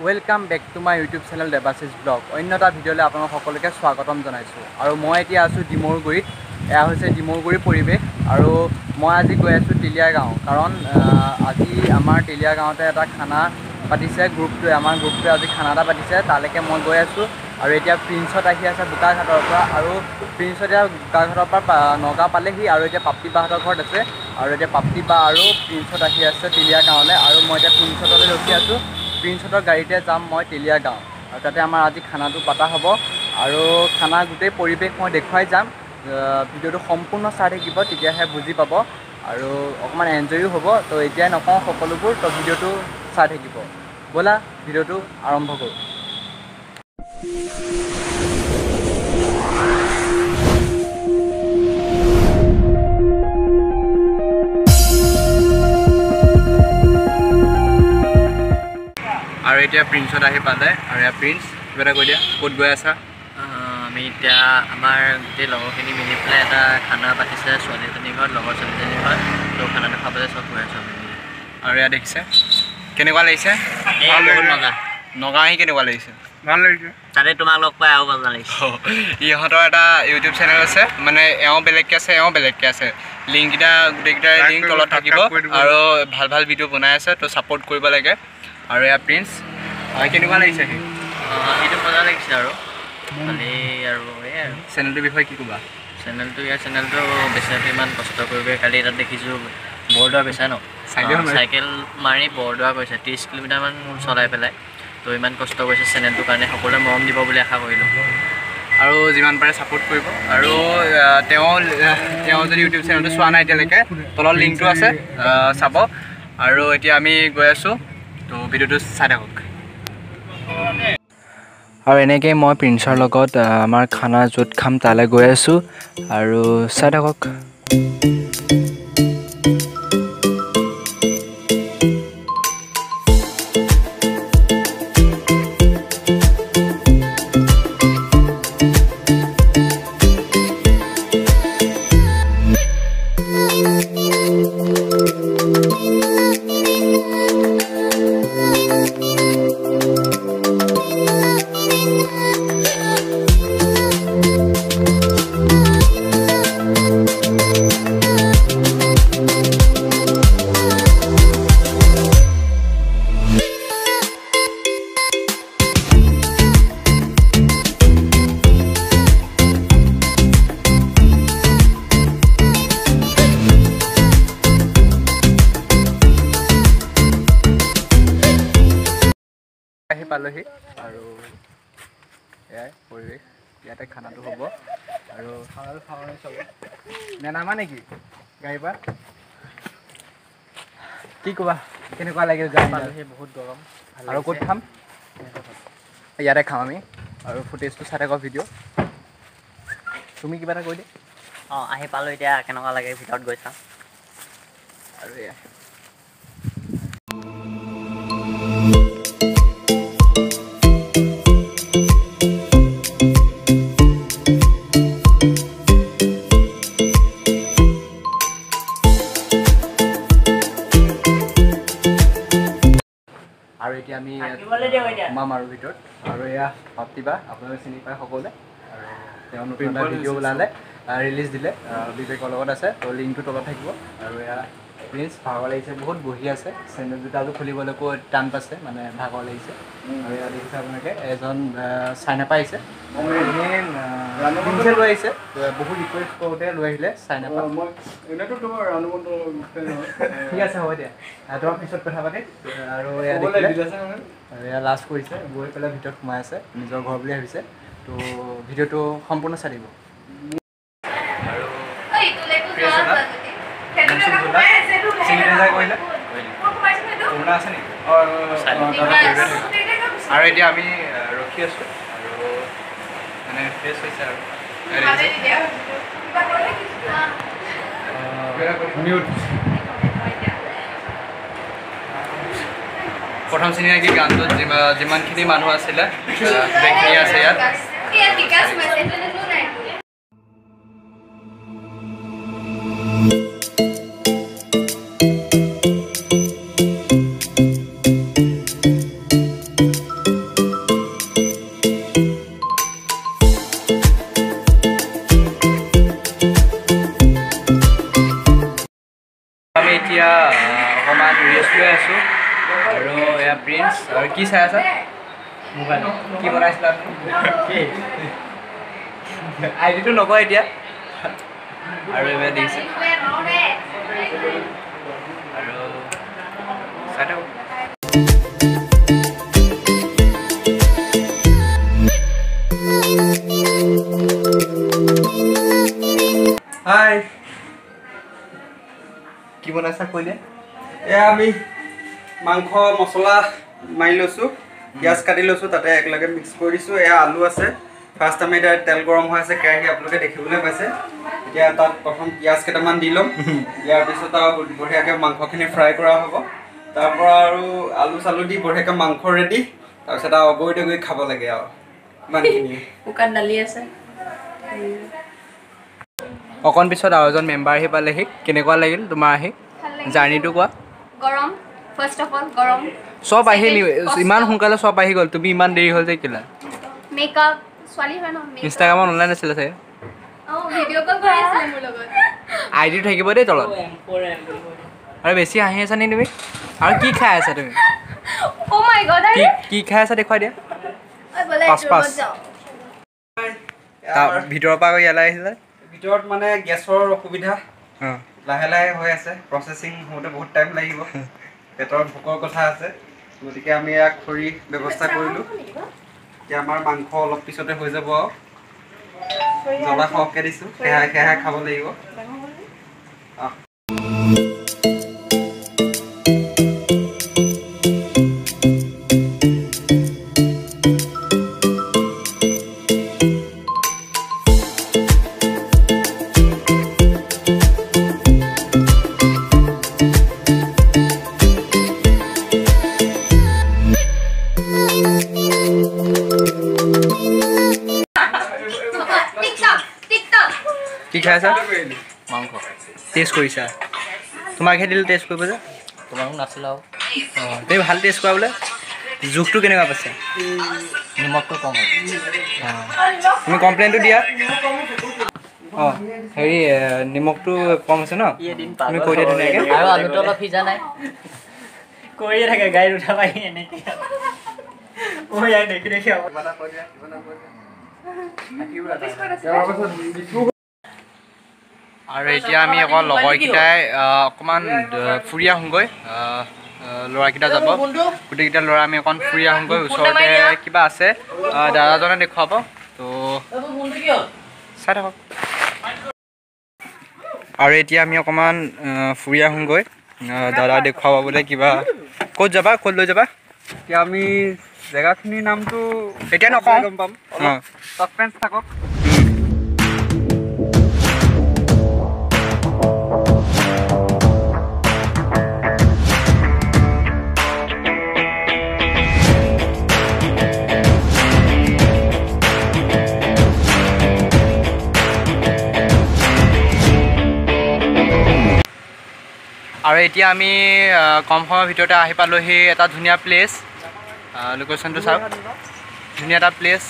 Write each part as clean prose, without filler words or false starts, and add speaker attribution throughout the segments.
Speaker 1: Welcome back to my YouTube channel Debashish blog. অন্য এটা ভিডিঅ'লৈ আপোনালোক সকলোকে স্বাগতম জনাইছোঁ। আৰু মই এতিয়া আছোঁ ডিমৰুগুৰিত। এয়া হৈছে ডিমৰুগুৰি পৰিৱেশ। আৰু মই আজি গৈ আছোঁ টিলিয়া গাঁও, কাৰণ আজি আমাৰ টিলিয়া গাঁৱতে এটা খানা পাতিছে আমাৰ গ্ৰুপটোৱে আজি খানা এটা পাতিছে, তালৈকে মই গৈ আছোঁ। আৰু এতিয়া প্ৰিন্সত আহি আছে বোকাঘাটৰ পৰা, আৰু প্ৰিন্সত এতিয়া বোকাঘাটৰ পৰা নগাঁও পালেহি, আৰু এতিয়া পাপ্পি বাহঁতৰ ঘৰত আছে। আৰু এতিয়া পাপ্পি বা আৰু প্ৰিন্সত আহি আছে টিলিয়া গাঁৱলৈ, আৰু মই এতিয়া প্ৰিন্সতলৈ ৰখি আছোঁ। প্ৰিন্সহঁতৰ গাড়ীতে যাম মই টিলিয়া গাঁও, আৰু তাতে আমাৰ আজি খানাটো পতা হ'ব। আৰু খানা গোটেই পৰিৱেশ মই দেখুৱাই যাম। ভিডিঅ'টো সম্পূৰ্ণ চাই থাকিব, তেতিয়াহে বুজি পাব আৰু অকণমান এনজয়ো হ'ব। তো এতিয়াই নকওঁ সকলোবোৰ, তো ভিডিঅ'টো চাই থাকিব। ব'লা ভিডিঅ'টো আৰম্ভ কৰোঁ। আৰু এতিয়া প্ৰিন্সত আহি পালে, আৰু এয়া প্ৰিন্স, কিবা এটা কৈ দিয়া, ক'ত গৈ আছা?
Speaker 2: আমি এতিয়া আমাৰ গোটেই লগৰখিনি মিলি পেলাই এটা খানা পাতিছে ছোৱালী এজনীৰ ঘৰত, লগৰ ছোৱালীজনীৰ ঘৰত। তো খানাটো খাবলৈ চব গৈ আছোঁ আমি।
Speaker 1: আৰু এয়া দেখিছে কেনেকুৱা লাগিছে?
Speaker 2: বহুত মজা।
Speaker 1: নগাঁও আহি কেনেকুৱা লাগিছে? ভাল লাগিছে।
Speaker 2: তাতে তোমাক লগ পাই আৰু মজা লাগিছে।
Speaker 1: ইহঁতৰ এটা ইউটিউব চেনেল আছে, মানে এওঁ বেলেগকৈ আছে, এওঁ বেলেগকৈ আছে। লিংককেইটা গোটেইকেইটাৰ লিংক তলত থাকিব, আৰু ভাল ভাল ভিডিঅ' বনাই আছে, তো ছাপোৰ্ট কৰিব লাগে। আৰু এয়া প্ৰিন্স, কেনেকুৱা লাগিছে?
Speaker 2: সেইটো মজা লাগিছে আৰু খালি আৰু এই আৰু
Speaker 1: চেনেলটোৰ বিষয়ে কি ক'বা?
Speaker 2: ইয়াৰ চেনেলটো বেচাটো ইমান কষ্ট কৰিবই। কালি তাত দেখিছোঁ বৰদোৱা বেচা ন, চাইকেল মাৰি বৰদোৱা গৈছে 30 কিলোমিটাৰমান চলাই পেলাই। তো ইমান কষ্ট কৰিছে চেনেলটোৰ কাৰণে, সকলোৱে মৰম দিব বুলি আশা কৰিলোঁ।
Speaker 1: আৰু যিমান পাৰে ছাপোৰ্ট কৰিব। আৰু তেওঁ যদি ইউটিউব চেনেলটো চোৱা নাই এতিয়ালৈকে, তলত লিংকটো আছে, চাব। আৰু এতিয়া আমি গৈ আছোঁ, তো ভিডিঅ'টো চাই থাকক। আৰু এনেকৈ মই প্ৰিন্সৰ লগত আমাৰ খানা য'ত খাম তালৈ গৈ আছোঁ, আৰু চাই থাকক। আহি পালোহি, আৰু এয়াই পৰিৱেশ, ইয়াতে খানাটো হ'ব। আৰু খানাটো খাবলৈ চব নেনামা নেকি গাড়ীৰ পৰা? কি ক'বা, কেনেকুৱা লাগিল?
Speaker 2: পালোহি, বহুত গৰম।
Speaker 1: আৰু ক'ত খাম? ইয়াতে খাম আমি, আৰু ফুটেজটো চাই থাকক ভিডিঅ'। তুমি কিবা এটা কৈ দিয়া।
Speaker 2: আহি পালোঁ, এতিয়া কেনেকুৱা লাগে ভিতৰত গৈ চাম।
Speaker 1: আৰু এয়া আৰু এতিয়া আমি সোমাম আৰু ভিতৰত। আৰু এয়া পাপ্পিবা, আপোনালোকে চিনি পায় সকলোৱে। আৰু তেওঁ নতুন এটা ভিডিঅ' ওলালে, ৰিলিজ দিলে, বিবেকৰ লগত আছে, তো লিংকটো তলত থাকিব। আৰু এয়া প্ৰিন্স, ভাগৰ লাগিছে বহুত, বহি আছে। চেনেল দুটাটো খুলিবলৈকো টান পাইছে, মানে ভাগৰ লাগিছে। আৰু এয়া দেখিছে আপোনালোকে, এজন চাইনাপা আহিছে, প্ৰিন্সে লৈ আহিছে, বহুত ৰিকুৱেষ্ট কৰোঁতে লৈ আহিলে চাইনাপা। ঠিক আছে, হ'ব দিয়া, তোমাৰ পিছত কথা পাতিম। আৰু এয়া লাষ্ট কৰিছে, গৈ পেলাই ভিতৰত সোমাই আছে, নিজৰ ঘৰ বুলি ভাবিছে। তো ভিডিঅ'টো সম্পূৰ্ণ চাই দিব। আৰু এতিয়া আমি ৰখি আছোঁ, আৰু মানে ফ্ৰেছ হৈছে। আৰু প্ৰথম চিনাকি গানটোত যিমানখিনি মানুহ আছিলে, গোটেইখিনি আছে ইয়াত। প্ৰিন্স আৰু কি চাই আছা
Speaker 2: মোবাইল
Speaker 1: কি বনাইছিলা
Speaker 2: কি
Speaker 1: আইডিটো নকয় এতিয়া আৰু এবাৰ দিছে আৰু চাই থাকোঁ হাই কি বনাইছা কৈলে
Speaker 3: এয়া আমি মাংস মছলা মাৰি লৈছোঁ পিঁয়াজ কাটি লৈছোঁ তাতে একেলগে মিক্স কৰি দিছোঁ এয়া আলু আছে ফাৰ্ষ্ট আমি এতিয়া তেল গৰম হৈ আছে কেৰাহী আপোনালোকে দেখিবলৈ পাইছে এতিয়া তাত প্ৰথম পিঁয়াজ কেইটামান দি ল'ম ইয়াৰ পিছত আৰু বঢ়িয়াকৈ মাংসখিনি ফ্ৰাই কৰা হ'ব তাৰপৰা আৰু আলু চালু দি বঢ়িয়াকৈ মাংস ৰেডি তাৰপিছত আৰু অগৰি তগৰি খাব লাগে আৰু ইমানখিনি
Speaker 4: শুকান দালি আছে
Speaker 1: অকণ পিছত আৰু এজন মেম্বাৰ আহি পালেহি কেনেকুৱা লাগিল তোমাৰ আহি জাৰ্ণিটো কোৱা
Speaker 4: গৰম ফাৰ্ষ্ট অফ অল গৰম
Speaker 1: চব আহিল ইমান সোনকালে চব আহি গ'ল তুমি ইমান দেৰি হ'ল যে কেলা
Speaker 4: মেকআপ ছোৱালী হয় ন
Speaker 1: ইনষ্টাগ্ৰামত অনলাইন আছিলে চাগে
Speaker 4: ভিডিঅ' কল কৰি আছিলে মোৰ লগত
Speaker 1: আইডি থাকিব দেই তলত আৰু বেছি হাঁহি আছা নি তুমি আৰু কি খাই আছা তুমি
Speaker 4: ও মাই গড
Speaker 1: কি কি খাই আছা দেখুৱাই দিয়া পাঁচ পাঁচ ভিতৰৰ পৰা আকৌ ইয়ালৈ আহিছিলে
Speaker 3: ভিতৰত মানে গেছৰ অসুবিধা
Speaker 1: অঁ
Speaker 3: লাহে লাহে হৈ আছে প্ৰচেছিং হওঁতে বহুত টাইম লাগিব পেটৰ ভোকৰ কথা আছে গতিকে আমি ইয়াক খৰি ব্যৱস্থা কৰিলোঁ এতিয়া আমাৰ মাংস অলপ পিছতে হৈ যাব আৰু জ্বলা সৰহকৈ দিছোঁ সেহাই সেহাই খাব লাগিব
Speaker 1: কি খাই আছা
Speaker 2: মাংস
Speaker 1: টেষ্ট কৰিছা তোমাকহে দিলোঁ টেষ্ট কৰিব যে
Speaker 2: তোমাক নাছিলে আৰু
Speaker 1: অঁ তুমি ভাল টেষ্ট কৰা বোলে জোখটো কেনেকুৱা পাইছা
Speaker 2: নিমখটো কম হয়
Speaker 1: অঁ তুমি কমপ্লেইনটো দিয়া অঁ হেৰি নিমখটো কম আছে ন তুমি কৈ দিয়া ধুনীয়াকৈ
Speaker 2: আৰু আলুটো অলপ সিজা নাই কৰিয়ে থাকে গাড়ীত উঠা পাই এনেকৈ মই ইয়াক দেখি দেখি
Speaker 1: আৰু এতিয়া আমি অকল লগৰকেইটাই অকণমান ফুৰি আহোঁগৈ ল'ৰাকেইটা যাব গোটেইকেইটা ল'ৰা আমি অকণ ফুৰি আহোঁগৈ ওচৰতে কিবা আছে দাদাজনে দেখুৱাব তো চাই থাকক আৰু এতিয়া আমি অকণমান ফুৰি আহোঁগৈ দাদা দেখুৱাব বোলে কিবা ক'ত যাবা ক'ত লৈ যাবা
Speaker 3: এতিয়া আমি জেগাখিনিৰ নামটো
Speaker 1: এতিয়া নকওঁ
Speaker 3: গম পাম
Speaker 1: অঁ
Speaker 3: ছাছপেন্স থাকক
Speaker 1: আৰু এতিয়া আমি কম সময়ৰ ভিতৰতে আহি পালোহি এটা ধুনীয়া প্লেচ লোকেশ্যনটো চাওক ধুনীয়া এটা প্লেচ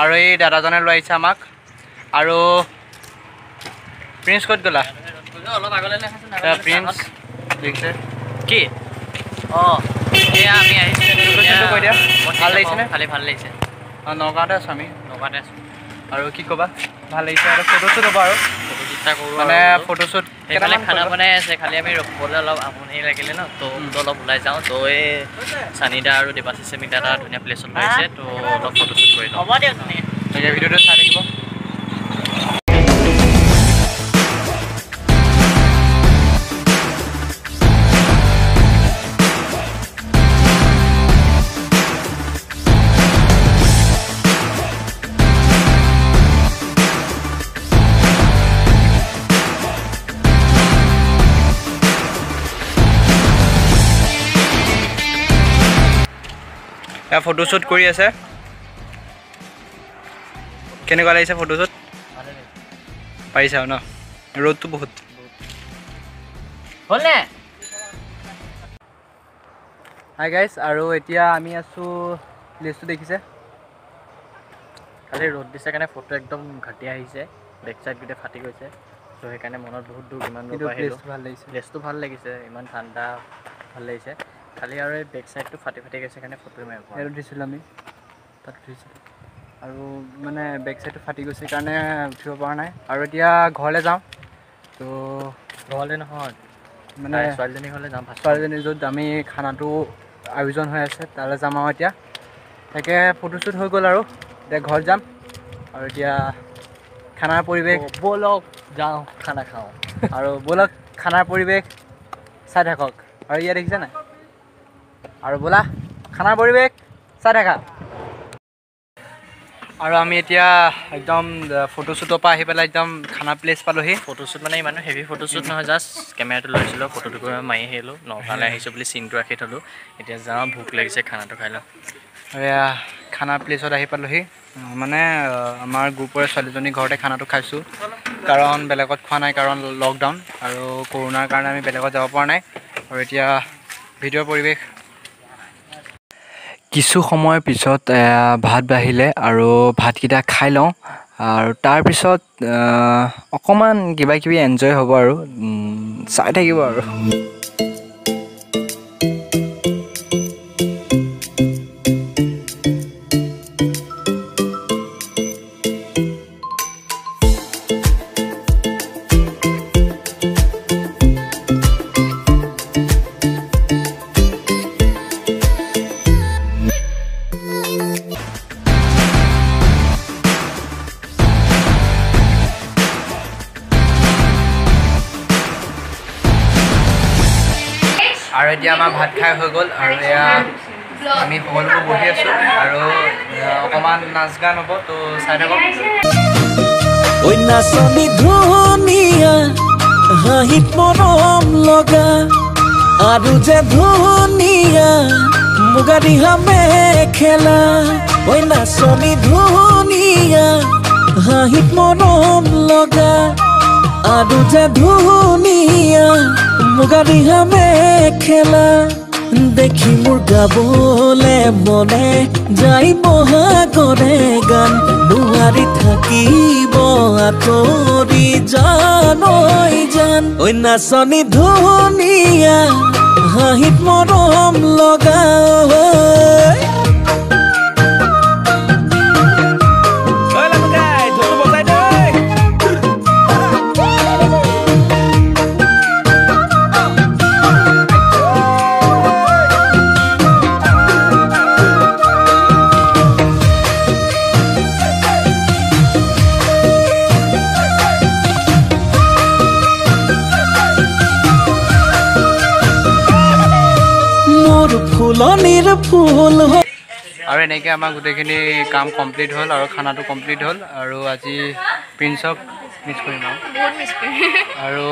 Speaker 1: আৰু এই দাদাজনে লৈ আহিছে আমাক আৰু প্ৰিন্স ক'ত গ'লা
Speaker 2: অলপ আগলৈ
Speaker 1: প্ৰিন্স দেখিছে
Speaker 2: কি অঁ এয়া আমি আহিছিলোঁ
Speaker 1: লোকেশ্যনটো কৈ দিয়া ভাল লাগিছেনে
Speaker 2: খালি ভাল লাগিছে
Speaker 1: অঁ নগাঁৱতে আছোঁ আমি
Speaker 2: নগাঁৱতে আছোঁ
Speaker 1: আৰু কি ক'বা ভাল লাগিছে আৰু ফটোশ্বুট হ'ব আৰু
Speaker 2: ফটোচিন্তা কৰোঁ
Speaker 1: মানে ফটোশ্বুট
Speaker 2: সেইফালে খানা বনাই আছে খালি আমি ৰখিবলৈ অলপ আমনি লাগিলে ন তো অলপ ওলাই যাওঁ তো এই চানিদা আৰু দেৱাশিষ মিতা এটা ধুনীয়া প্লেচত পাইছে তো অলপ ফটোশ্বুট কৰি লওঁ হ'ব দিয়ক
Speaker 1: তাকে ভিডিঅ'টো চাই থাকিব ফটোশ্বুট কৰি আছে কেনেকুৱা লাগিছে ফটোশ্বুট পাৰিছা আৰু ন ৰ'দটো বহুত
Speaker 2: হ'লনে
Speaker 1: হাই গাইজ আৰু এতিয়া আমি আছোঁ প্লেচটো দেখিছে
Speaker 2: খালি ৰ'দ দিছে কাৰণে ফটো একদম ঘাটি আহিছে বেক চাইড গোটেই ফাটি গৈছে তো সেইকাৰণে মনত বহুত দুখ ইমান দূৰ
Speaker 1: কিন্তু
Speaker 2: পৰা আহিলোঁ
Speaker 1: প্লেচটো ভাল লাগিছে
Speaker 2: প্লেচটো ভাল লাগিছে ইমান ঠাণ্ডা ভাল লাগিছে খালি আৰু এই বেক চাইডটো ফাটি গৈছে কাৰণে ফটো মাৰিব পৰা
Speaker 1: সেইটো দিছিলোঁ আমি তাত উঠিছিলোঁ আৰু মানে বেক চাইডটো ফাটি গৈছে কাৰণে উঠিব পৰা নাই আৰু এতিয়া ঘৰলৈ যাওঁ তো
Speaker 2: ঘৰলৈ নহয়
Speaker 1: মানে
Speaker 2: ছোৱালীজনীৰ ঘৰলৈ যাম
Speaker 1: ছোৱালীজনী য'ত আমি খানাটো আয়োজন হৈ আছে তালৈ যাম আৰু এতিয়া তাকে ফটোশ্বুট হৈ গ'ল আৰু এতিয়া ঘৰত যাম আৰু এতিয়া খানাৰ পৰিৱেশ
Speaker 2: ব'লক যাওঁ খানা খাওঁ
Speaker 1: আৰু ব'লক খানাৰ পৰিৱেশ চাই থাকক আৰু ইয়াত দেখিছে নাই আৰু ব'লা খানাৰ পৰিৱেশ চাই থাকা আৰু আমি এতিয়া একদম ফটোশ্বুটৰ পৰা আহি পেলাই একদম খানা প্লেচ পালোহি
Speaker 2: ফটোশ্বুট মানে ইমানো হেভি ফটোশ্বুট নহয় জাষ্ট কেমেৰাটো লৈছিলোঁ ফটোটো মাৰি আহিলোঁ নগাঁৱলৈ আহিছোঁ বুলি চিনটো ৰাখি থ'লোঁ এতিয়া যাওঁ ভোক লাগিছে খানাটো খাই লওঁ
Speaker 1: আৰু এয়া খানা প্লেচত আহি পালোহি মানে আমাৰ গ্ৰুপৰে ছোৱালীজনী ঘৰতে খানাটো খাইছোঁ কাৰণ বেলেগত খোৱা নাই কাৰণ লকডাউন আৰু কৰোণাৰ কাৰণে আমি বেলেগত যাব পৰা নাই আৰু এতিয়া ভিডিঅ'ৰ পৰিৱেশ কিছু সময়ৰ পিছত ভাত বাঢ়িলে আৰু ভাতকেইটা খাই লওঁ আৰু তাৰপিছত অকণমান কিবাকিবি এনজয় হ'ব আৰু চাই থাকিব আৰু আৰু এতিয়া আমাৰ ভাত খাই হৈ গ'ল আৰু এয়া আমি সকলোবোৰ বহি আছোঁ আৰু অকণমান নাচ গান হ'ব তো চাই থাকক
Speaker 5: ঐ নাচনী ধুনীয়া হাঁহিত মৰম লগা আৰু যে ধুনীয়া মুগা দিহা মেখেলা ঐ নাচনী ধুনীয়া হাঁহিত মৰম লগা আৰু যে ধুনীয়া মুগা দিহা মেখেলা দেখি মোৰ গাবলে মনে যাই বহাগৰে গান নোৱাৰি থাকিব আঁতৰি জান ঐ জান ঐ নাচনী ধুনীয়া হাঁহিত মৰম লগা ফুলনিৰ ফুল
Speaker 1: আৰু এনেকৈ আমাৰ গোটেইখিনি কাম কমপ্লিট হ'ল আৰু খানাটো কমপ্লিট হ'ল আৰু আজি প্ৰিন্সক মিছ কৰিম আৰু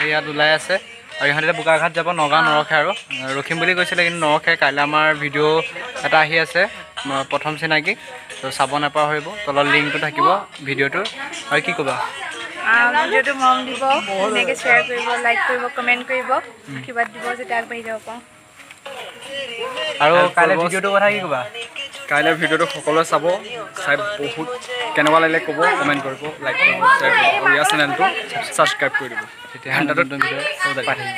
Speaker 1: ইয়াত ওলাই আছে আৰু ইহঁতে বোকাঘাট যাব নগাঁও নৰখে আৰু ৰখিম বুলি কৈছিলে কিন্তু নৰখে কাইলৈ আমাৰ ভিডিঅ' এটা আহি আছে প্ৰথম চিনাকি তো চাব নাপাহৰিব আহিব তলত লিংকটো থাকিব ভিডিঅ'টোৰ আৰু কি ক'বা
Speaker 6: ভিডিঅ'টো মৰম দিব এনেকৈ শ্বেয়াৰ কৰিব লাইক কৰিব কমেণ্ট কৰিব আশীৰ্বাদ দিব যেতিয়া আগবাঢ়ি যাব পাৰোঁ
Speaker 1: আৰু কাইলৈ ভিডিঅ'টোৰ কথা কি ক'বা
Speaker 3: কাইলৈ ভিডিঅ'টো সকলোৱে চাব চাই বহুত কেনেকুৱা লাগিলে ক'ব কমেণ্ট কৰিব লাইক কৰিব শ্বেয়াৰ কৰিব আৰু ইয়াৰ চেনেলটো ছাবস্ক্ৰাইব কৰি দিব
Speaker 1: তেতিয়া নতুন ভিডিঅ' পাই থাকিব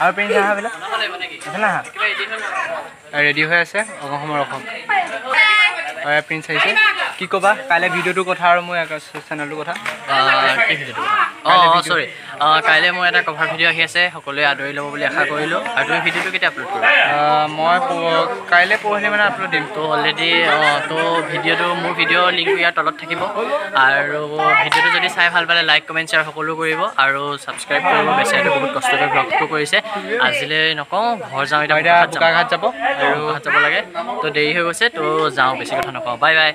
Speaker 1: আৰু প্ৰিন্স আহা বিলাক আহা ৰেডি হৈ আছে অকণ সময় ৰখক আৰু প্ৰিন্স আহিছে কি ক'বা কাইলৈ ভিডিঅ'টোৰ কথা আৰু মোৰ চেনেলটোৰ কথা
Speaker 2: কি ভিডিঅ'টো চৰি কাইলৈ মোৰ এটা কভাৰ ভিডিঅ' আহি আছে সকলোৱে আদৰি ল'ব বুলি আশা কৰিলোঁ আৰু তুমি ভিডিঅ'টো কেতিয়া আপলোড কৰিবা
Speaker 1: মই কাইলৈ পৰহিলৈ মানে আপলোড দিম
Speaker 2: তো অলৰেডি তো ভিডিঅ'টো মোৰ ভিডিঅ' লিংকটো ইয়াৰ তলত থাকিব আৰু ভিডিঅ'টো যদি চাই ভাল পালে লাইক কমেণ্ট শ্বেয়াৰ সকলো কৰিব আৰু ছাবস্ক্ৰাইব কৰিব বেচেৰাটো বহুত কষ্ট কৰি ব্লগটো কৰিছে আজিলৈ নকওঁ ঘৰ যাওঁ এতিয়া
Speaker 1: বোকাঘাট যাব
Speaker 2: আৰু যাব লাগে তো দেৰি হৈ গৈছে তো যাওঁ বেছি কথা নকওঁ বাই বাই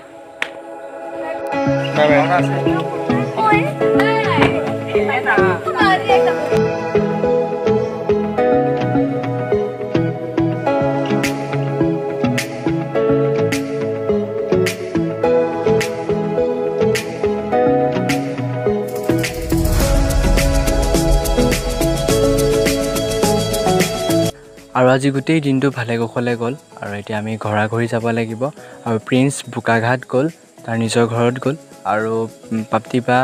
Speaker 1: আৰু আজি গোটেই দিনটো ভালে কুশলে গ'ল আৰু এতিয়া আমি ঘৰা ঘৰি যাব লাগিব আৰু প্ৰিন্স বোকাঘাট গ'ল তাৰ নিজৰ ঘৰত গ'ল আৰু প্ৰাপ্তিবা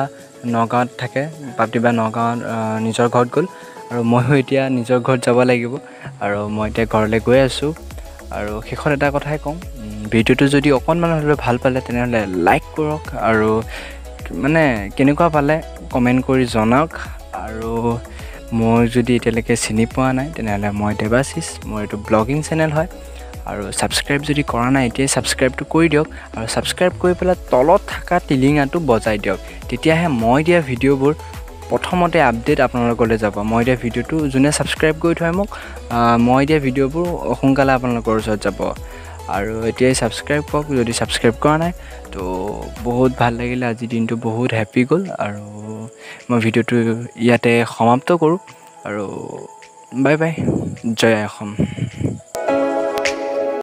Speaker 1: নগাঁৱত থাকে প্ৰাপ্তিবা নগাঁৱত নিজৰ ঘৰত গ'ল আৰু ময়ো এতিয়া নিজৰ ঘৰত যাব লাগিব আৰু মই এতিয়া ঘৰলৈ গৈ আছোঁ আৰু শেষত এটা কথাই কওঁ ভিডিঅ'টো যদি অকণমান হ'লেও ভাল পালে তেনেহ'লে লাইক কৰক আৰু মানে কেনেকুৱা পালে কমেণ্ট কৰি জনাওক আৰু মই যদি এতিয়ালৈকে চিনি পোৱা নাই তেনেহ'লে মই দেৱাশিষ মোৰ এইটো ব্লগিং চেনেল হয় আৰু ছাবস্ক্ৰাইব যদি কৰা নাই এতিয়াই ছাবস্ক্ৰাইবটো কৰি দিয়ক আৰু ছাবস্ক্ৰাইব কৰি পেলাই তলত থকা টিলিঙাটো বজাই দিয়ক তেতিয়াহে মই দিয়া ভিডিঅ'বোৰ প্ৰথমতে আপডেট আপোনালোকলৈ যাব মই দিয়া ভিডিঅ'টো যোনে ছাবস্ক্ৰাইব কৰি থয় মোক মই দিয়া ভিডিঅ'বোৰ সোনকালে আপোনালোকৰ ওচৰত যাব আৰু এতিয়াই ছাবস্ক্ৰাইব কৰক যদি ছাবস্ক্ৰাইব কৰা নাই তো বহুত ভাল লাগিলে আজিৰ দিনটো বহুত হেপী গ'ল আৰু মই ভিডিঅ'টো ইয়াতে সমাপ্ত কৰোঁ আৰু বাই বাই জয় অসম